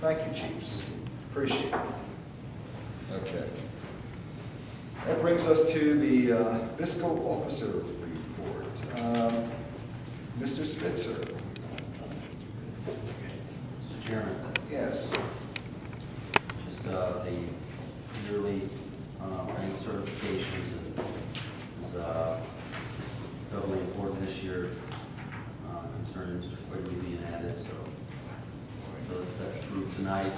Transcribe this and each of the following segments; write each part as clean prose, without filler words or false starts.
Thank you, chiefs. Appreciate it. Okay. That brings us to the Fiscal Officer Report. Mr. Spitzer. Mr. Chairman, Yes. just the yearly bank certifications, and this is doubly important this year concerning Mr. Quigley being added, so that's approved tonight.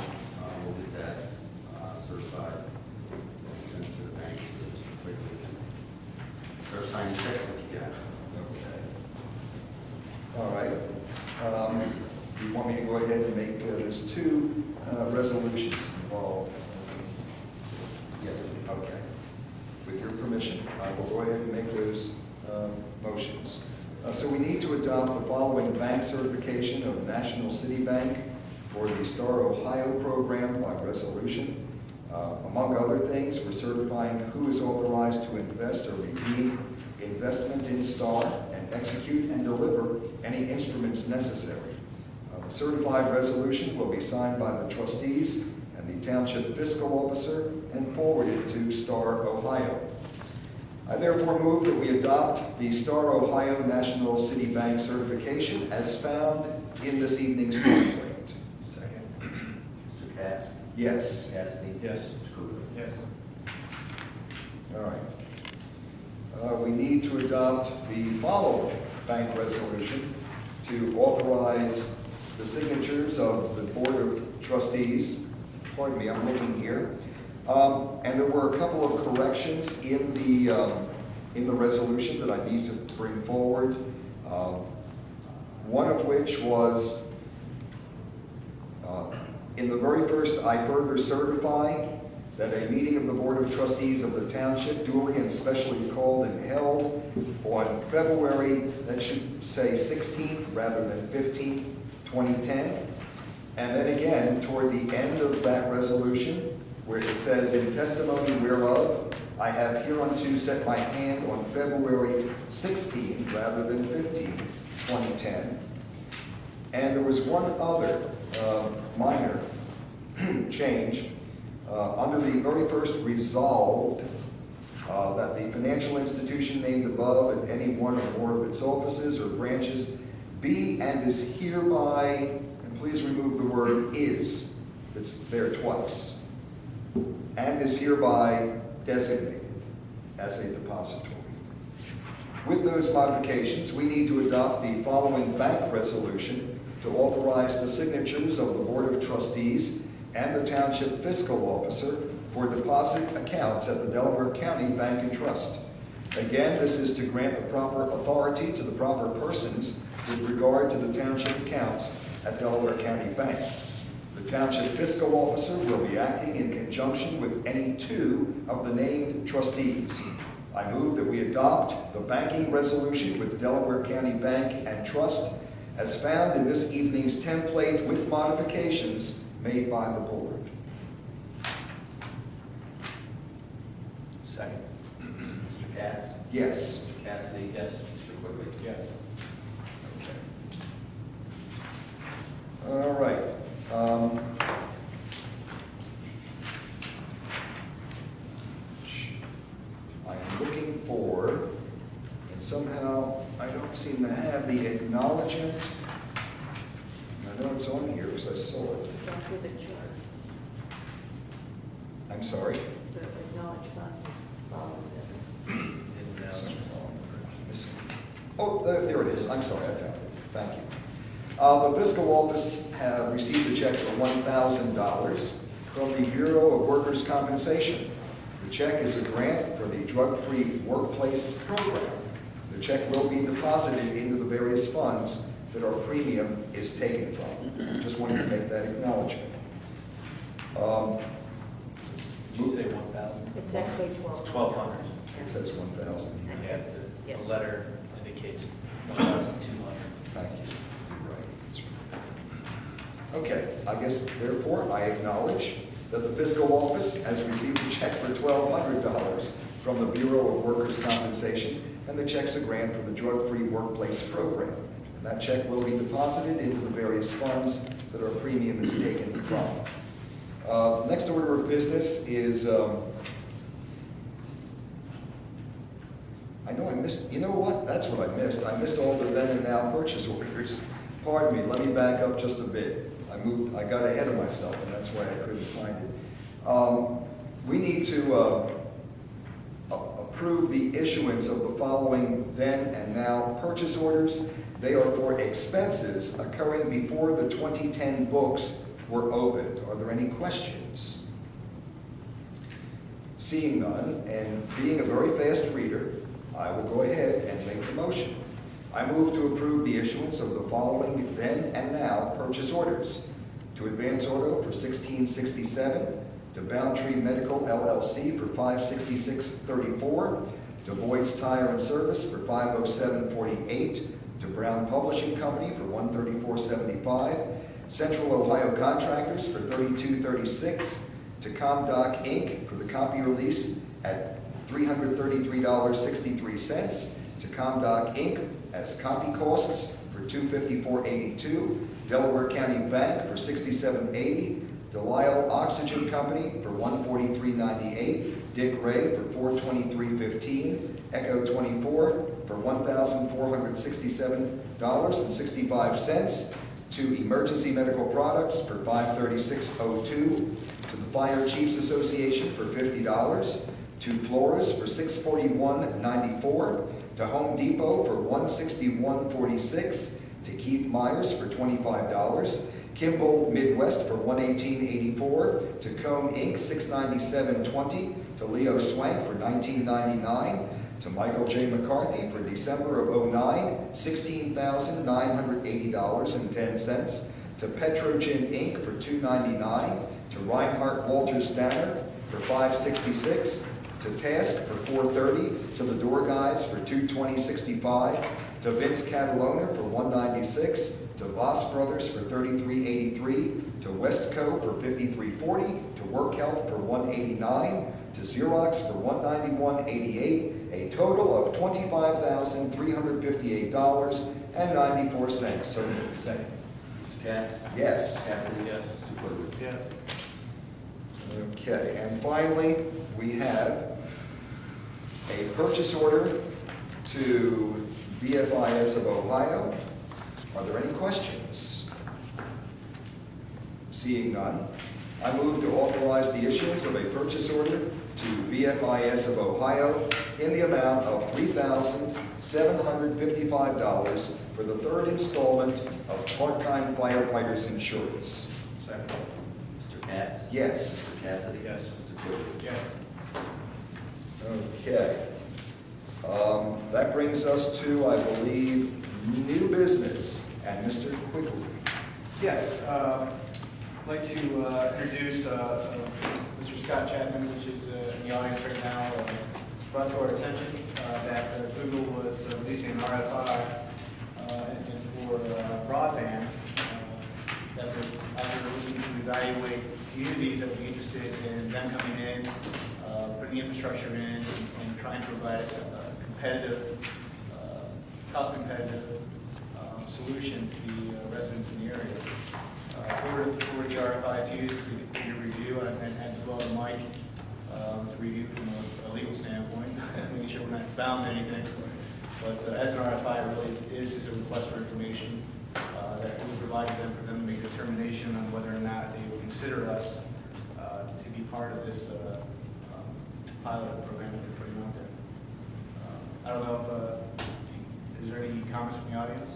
We'll get that certified and sent to the bank so that Mr. Quigley can start signing checks with you guys. Okay. All right. You want me to go ahead and make, there's two resolutions involved. Yes. Okay. With your permission, I will go ahead and make those motions. So we need to adopt the following bank certification of National City Bank for the Star Ohio program by resolution. Among other things, we're certifying who is authorized to invest or redeem investment in Star and execute and deliver any instruments necessary. The certified resolution will be signed by the trustees and the Township Fiscal Officer and forwarded to Star Ohio. I therefore move that we adopt the Star Ohio National City Bank certification as found in this evening's template. Second. Mr. Katz? Yes. Cassidy? Yes. Mr. Cooper? Yes. All right. We need to adopt the following bank resolution to authorize the signatures of the Board of Trustees. Pardon me, I'm looking here. And there were a couple of corrections in the resolution that I need to bring forward. One of which was, in the very first, I further certify that a meeting of the Board of Trustees of the Township duly and specially called and held on February, that should say 16th rather than 15th, 2010. And then again, toward the end of that resolution, where it says, in testimony whereof, I have hereunto set my hand on February 16th rather than 15th, 2010. And there was one other minor change. Under the very first resolved, that the financial institution named above and any one or more of its offices or branches be and is hereby, and please remove the word is, it's there twice, and is hereby designated as a depository. With those modifications, we need to adopt the following bank resolution to authorize the signatures of the Board of Trustees and the Township Fiscal Officer for deposit accounts at the Delaware County Bank and Trust. Again, this is to grant the proper authority to the proper persons with regard to the township accounts at Delaware County Bank. The Township Fiscal Officer will be acting in conjunction with any two of the named trustees. I move that we adopt the banking resolution with Delaware County Bank and Trust as found in this evening's template with modifications made by the board. Second. Mr. Katz? Yes. Mr. Cassidy? Yes. Mr. Quigley? Yes. All right. I'm looking for, and somehow I don't seem to have the acknowledgement. I know it's on here because I saw it. It's after the chart. I'm sorry. The acknowledged fund is following this. Oh, there it is. I'm sorry, I found it. Thank you. The Fiscal Office have received a check for $1,000 from the Bureau of Workers' Compensation. The check is a grant for the drug-free workplace program. The check will be deposited into the various funds that our premium is taken from. Just wanted to make that acknowledgement. Did you say 1,000? It's actually 12. It's 1,200. It says 1,000 here. Yeah, the letter indicates 1,200. Thank you. You're right. That's right. Okay, I guess therefore I acknowledge that the Fiscal Office has received a check for $1,200 from the Bureau of Workers' Compensation, and the check's a grant for the drug-free workplace program. That check will be deposited into the various funds that our premium is taken from. Next order of business is, I know I missed, you know what? That's what I missed. I missed all the then and now purchase orders. Pardon me, let me back up just a bit. I got ahead of myself, and that's why I couldn't find it. We need to approve the issuance of the following then and now purchase orders. They are for expenses occurring before the 2010 books were opened. Are there any questions? Seeing none, and being a very fast reader, I will go ahead and make the motion. I move to approve the issuance of the following then and now purchase orders. To Advance Auto for $1667, to Boundtree Medical LLC for $566.34, to Boyd's Tire and Service for $507.48, to Brown Publishing Company for $134.75, Central Ohio Contractors for $32.36, to ComDoc Inc. for the copier lease at $333.63, to ComDoc Inc. as copy costs for $254.82, Delaware County Bank for $67.80, Delisle Oxygen Company for $143.98, Dick Ray for $423.15, Echo 24 for $1,467.65, to Emergency Medical Products for $536.02, to the Fire Chiefs Association for $50, to Flores for $641.94, to Home Depot for $161.46, to Keith Myers for $25, Kimball Midwest for $118.84, to Cone Inc. $697.20, to Leo Swank for $19.99, to Michael J. McCarthy for December of '09, $16,980.10, to Petrogin Inc. for $299, to Reinhardt Walters Danner for $566, to Task for $430, to the Door Guys for $220.65, to Vince Catalona for $196, to Voss Brothers for $33.83, to Westco for $53.40, to Work Health for $189, to Xerox for $191.88, a total of $25,358.94. So moved. Second. Mr. Katz? Yes. Cassidy? Yes. Mr. Quigley? Yes. Okay, and finally, we have a purchase order to BFIS of Ohio. Are there any questions? Seeing none, I move to authorize the issuance of a purchase order to BFIS of Ohio in the amount of $3,755 for the third installment of part-time firefighters insurance. Second. Mr. Katz? Yes. Mr. Cassidy? Yes. Mr. Quigley? Yes. Okay. That brings us to, I believe, new business, and Mr. Quigley. Yes, I'd like to introduce Mr. Scott Chapman, which is in the audience right now. Brought to our attention that Google was releasing an RFI for broadband that would, after looking to evaluate communities that would be interested in them coming in, putting infrastructure in, and trying to provide a competitive, cost-competitive solution to the residents in the area. Forward the RFI to you so you can review, and as well as Mike to review from a legal standpoint, making sure we're not bound to anything. But as an RFI, it really is just a request for information that we provide to them for them to make a determination on whether or not they will consider us to be part of this pilot program that they're putting out there. I don't know if, is there any comments from the audience?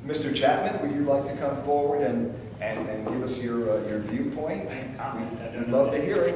Mr. Chapman, would you like to come forward and give us your viewpoint? We'd love to hear it.